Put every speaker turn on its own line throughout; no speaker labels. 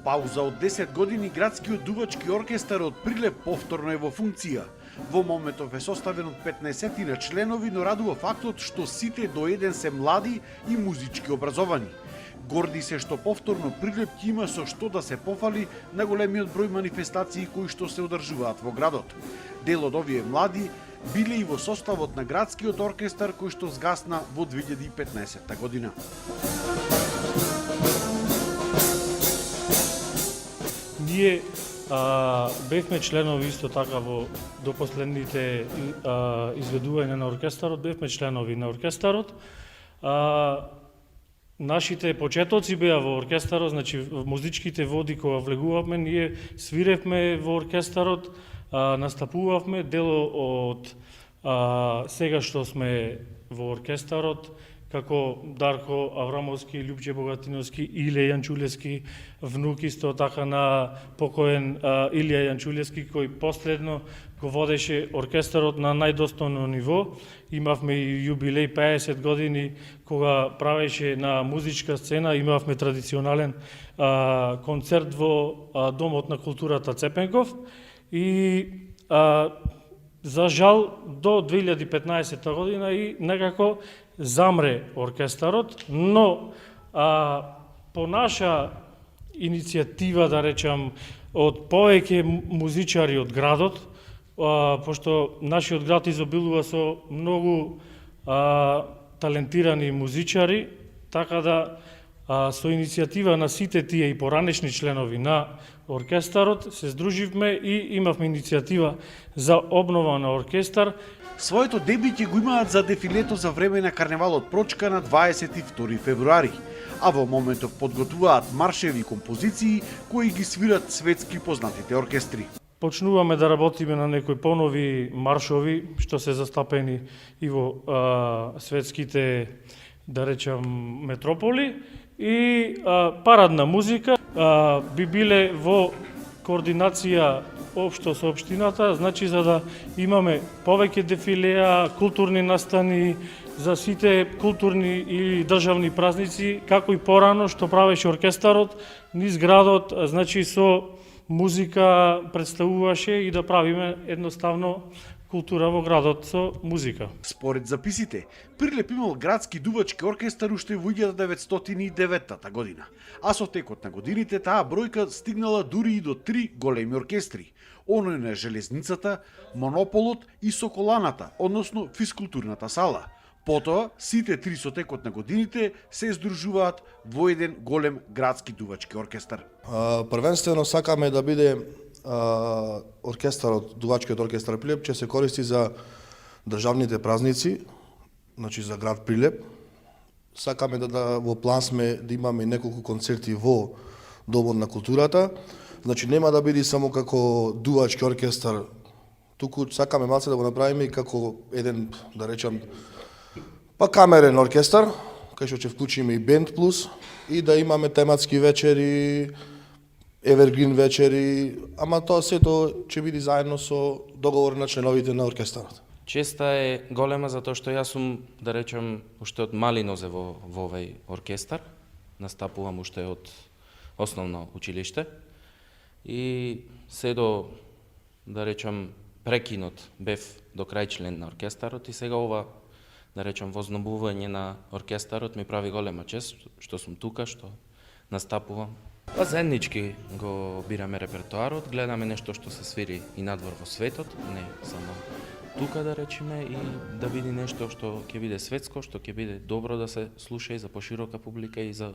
пауза од 10 години градскиот дувачки оркестар од Прилеп повторно е во функција. Во моментов е составен од 15 на членови, но радува фактот што сите до еден се млади и музички образовани. Горди се што повторно Прилеп ќе има со што да се пофали на големиот број манифестации кои што се одржуваат во градот. Дел од овие млади биле и во составот на градскиот оркестар кој што згасна во 2015 година.
Ние бевме членови исто така до последните изведувања на оркестарот, бевме членови на оркестарот. Нашите почетоци беа во оркестарот, значи музичките води кога влегувавме, ние свиревме во оркестарот, настапувавме, дело од сега што сме во оркестарот, како Дарко Аврамовски, Лјупче Богатиновски, Илија Јанчулевски, внук исто така на покоен Илија Јанчулевски, кој последно го водеше оркестарот на најдостојно ниво. Имавме и јубилеј 50 години кога правеше на музичка сцена, имавме традиционален концерт во Домот на културата Цепенков и за жал до 2015 година и некако замре оркестарот, но по наша иницијатива, да речам, од повеќе музичари од градот, пошто нашиот град изобилува со многу талентирани музичари, така да со иницијатива на сите тие и поранешни членови на оркестарот се здруживме и имавме иницијатива за обнова на оркестар.
Своето дебиќе го имаат за дефилето за време на карневалот Прочка на 22 февруари, а во моментов подготвуваат маршеви и композиции кои ги свират светски познатите оркестри.
Почнуваме да работиме на некои понови маршови што се застапени и во светските, да речам, метрополи и парадна музика би биле во координација општо со општината, значи за да имаме повеќе дефилеа, културни настани за сите културни и државни празници, како и порано што правеше оркестарот низ градот, значи со музика представуваше и да правиме едноставно култура во градот со музика.
Според записите, Прилеп имал градски дувачки оркестар уште во 1909 година, а со текот на годините таа бројка стигнала дури и до 3 големи оркестри, оној на Железницата, Монополот и Соколаната, односно физкултурната сала. Потоа, сите три со текот на годините се здружуваат во еден голем градски дувачки оркестар.
Првенствено сакаме да биде оркестарот, дувачкиот оркестар Прилеп, ќе се користи за државните празници, значи за град Прилеп. Сакаме да во план сме да имаме неколку концерти во Домот на културата. Значи нема да биде само како дувачки оркестар, туку сакаме малце да го направиме и како еден, да речам, камерен оркестар, кај што ќе вклучиме и бенд плюс и да имаме тематски вечери, евергрин вечери, ама тоа сето ќе биде заедно со договор на членовите на оркестарот.
Честа е голема затоа што јас сум, да речам, уште од мали нозе во овој оркестар, настапувам уште од основно училиште и се до, да речам, прекинот бев до крај член на оркестарот и сега ова, да речам, вознобување на оркестарот ми прави голема чест што сум тука, што настапувам. Заеднички го бираме репертоарот, гледаме нешто што се свири и надвор во светот, не само тука да речеме, и да биде нешто што ќе биде светско, што ќе биде добро да се слуша и за поширока публика и за,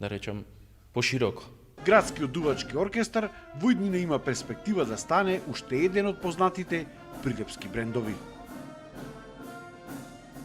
да речем, пошироко.
Градскиот дувачки оркестар во иднина има перспектива да стане уште еден од познатите прилепски брендови.